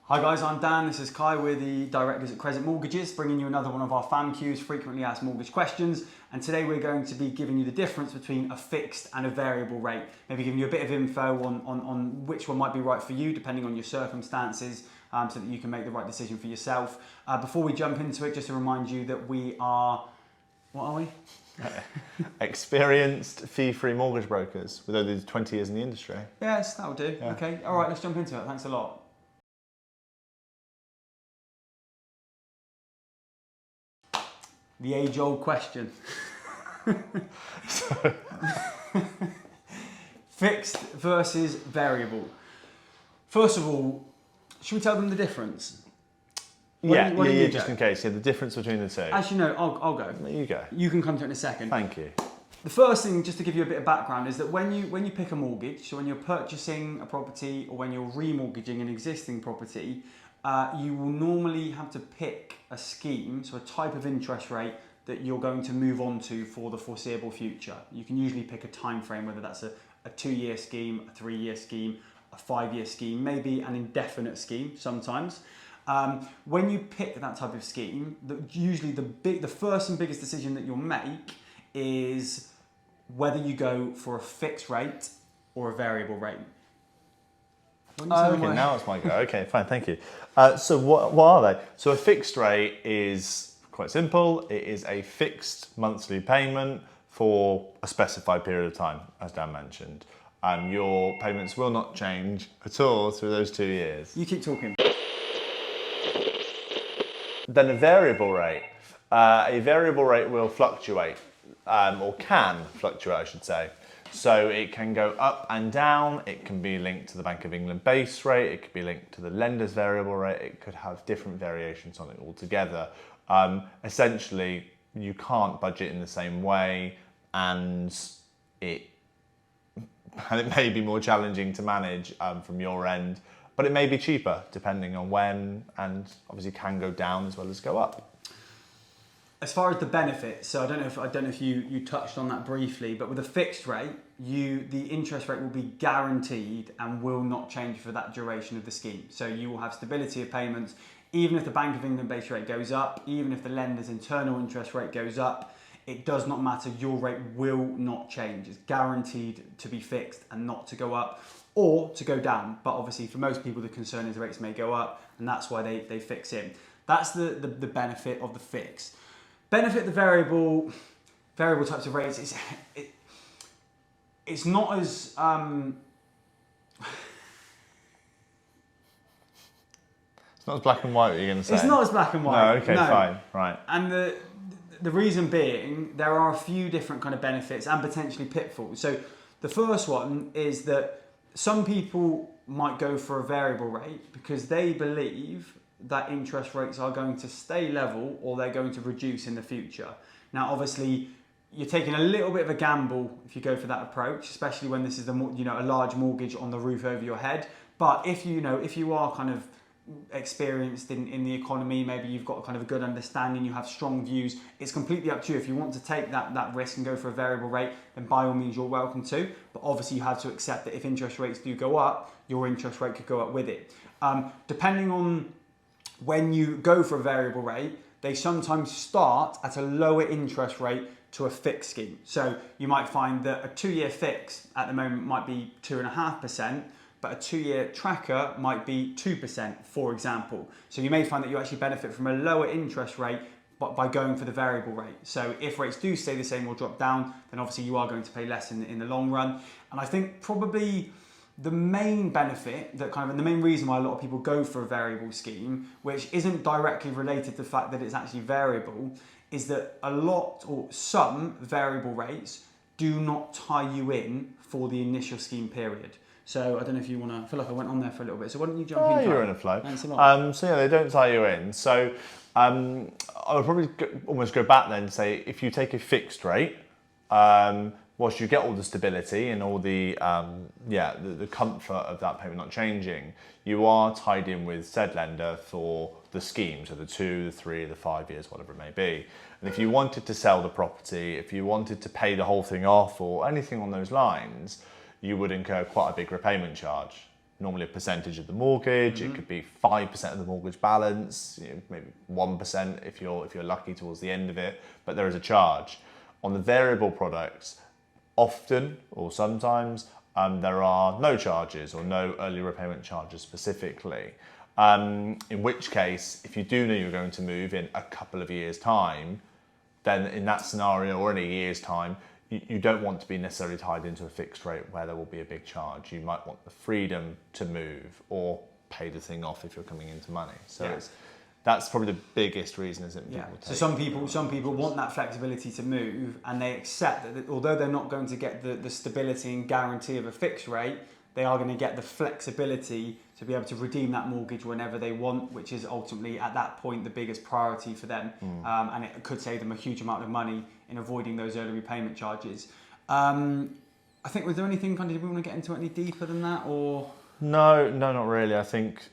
Hi guys, I'm Dan, this is Kai, we're the directors at Crescent Mortgages, bringing you another one of our fan queues, frequently asked mortgage questions. And today we're going to be giving you the difference between a fixed and a variable rate. Maybe giving you a bit of info on which one might be right for you, depending on your circumstances, so that you can make the right decision for yourself. Before we jump into it, just to remind you that we are, what are we? Experienced fee-free mortgage brokers with over 20 years in the industry. Yes, that'll do. Yeah. Okay, all right, let's jump into it. Thanks a lot. The age-old question. Fixed versus variable. First of all, should we tell them the difference? Just in case. Yeah, the difference between the two. As you know, I'll go. You go. You can come to it in a second. Thank you. The first thing, just to give you a bit of background, is that when you pick a mortgage, so when you're purchasing a property or when you're remortgaging an existing property, you will normally have to pick a scheme, so a type of interest rate that you're going to move on to for the foreseeable future. You can usually pick a time frame, whether that's a 2-year scheme, a 3-year scheme, a 5-year scheme, maybe an indefinite scheme sometimes. When you pick that type of scheme, usually the first and biggest decision that you'll make is whether you go for a fixed rate or a variable rate. Okay, now it's my go. Okay, fine, thank you. So what are they? So a fixed rate is quite simple. It is a fixed monthly payment for a specified period of time, as Dan mentioned. Your payments will not change at all through those 2 years. You keep talking. Then a variable rate. A variable rate will fluctuate, or can fluctuate, I should say. So it can go up and down, it can be linked to the Bank of England base rate, it could be linked to the lender's variable rate, it could have different variations on it altogether. Essentially, you can't budget in the same way, and it may be more challenging to manage from your end, but it may be cheaper depending on when, and obviously can go down as well as go up. As far as the benefits, so I don't know if you touched on that briefly, but with a fixed rate, the interest rate will be guaranteed and will not change for that duration of the scheme. So you will have stability of payments, even if the Bank of England base rate goes up, even if the lender's internal interest rate goes up, it does not matter, your rate will not change. It's guaranteed to be fixed and not to go up or to go down. But obviously for most people, the concern is the rates may go up, and that's why they fix it. That's the benefit of the fix. Benefit the variable types of rates, it's not as It's not as black and white, what you're going to say. It's not as black and white. No, okay, no. Fine, right. And the reason being, there are a few different kind of benefits and potentially pitfalls. So the first one is that some people might go for a variable rate because they believe that interest rates are going to stay level or they're going to reduce in the future. Now, obviously, you're taking a little bit of a gamble if you go for that approach, especially when this is a large mortgage on the roof over your head. But if you are kind of experienced in the economy, maybe you've got kind of a good understanding, you have strong views, it's completely up to you. If you want to take that risk and go for a variable rate, then by all means you're welcome to. But obviously you have to accept that if interest rates do go up, your interest rate could go up with it. Depending on when you go for a variable rate, they sometimes start at a lower interest rate to a fixed scheme. So you might find that a 2-year fix at the moment might be 2.5%, but a 2-year tracker might be 2%, for example. So you may find that you actually benefit from a lower interest rate by going for the variable rate. So if rates do stay the same or drop down, then obviously you are going to pay less in the long run. And I think probably the main benefit, and the main reason why a lot of people go for a variable scheme, which isn't directly related to the fact that it's actually variable, is that some variable rates do not tie you in for the initial scheme period. So I don't know if you want to, I feel like I went on there for a little bit. So why don't you jump in? You're in a flow. Thanks a lot. So yeah, they don't tie you in. So I would probably almost go back then and say, if you take a fixed rate, whilst you get all the stability and all the comfort of that payment not changing, you are tied in with said lender for the scheme, so the 2, the 3, the 5 years, whatever it may be. And if you wanted to sell the property, if you wanted to pay the whole thing off or anything on those lines, you would incur quite a big repayment charge. normally a percentage of the mortgage. It could be 5% of the mortgage balance, maybe 1% if you're lucky towards the end of it, but there is a charge. On the variable products, often or sometimes there are no charges or no early repayment charges specifically. In which case, if you do know you're going to move in a couple of years' time, then in that scenario or in a year's time, you don't want to be necessarily tied into a fixed rate where there will be a big charge. You might want the freedom to move or pay the thing off if you're coming into money. So that's probably the biggest reason, isn't it? So some people want that flexibility to move, and they accept that although they're not going to get the stability and guarantee of a fixed rate, they are going to get the flexibility to be able to redeem that mortgage whenever they want, which is ultimately at that point the biggest priority for them. And it could save them a huge amount of money in avoiding those early repayment charges. I think, was there anything did we want to get into any deeper than that, or? No, not really. I think,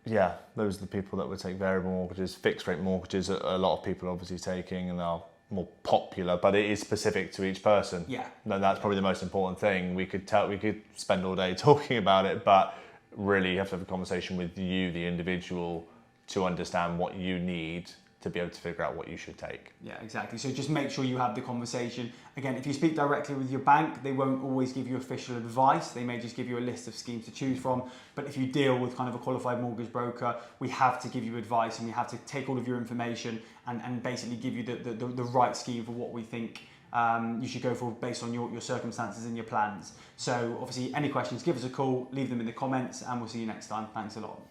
those are the people that would take variable mortgages. Fixed rate mortgages, a lot of people are obviously taking, and they're more popular, but it is specific to each person. Yeah. No, that's probably the most important thing. We could spend all day talking about it, but really you have to have a conversation with you, the individual, to understand what you need to be able to figure out what you should take. Yeah, exactly. So just make sure you have the conversation. Again, if you speak directly with your bank, they won't always give you official advice. They may just give you a list of schemes to choose from. But if you deal with a qualified mortgage broker, we have to give you advice, and we have to take all of your information and basically give you the right scheme for what we think you should go for based on your circumstances and your plans. So obviously, any questions, give us a call, leave them in the comments, and we'll see you next time. Thanks a lot.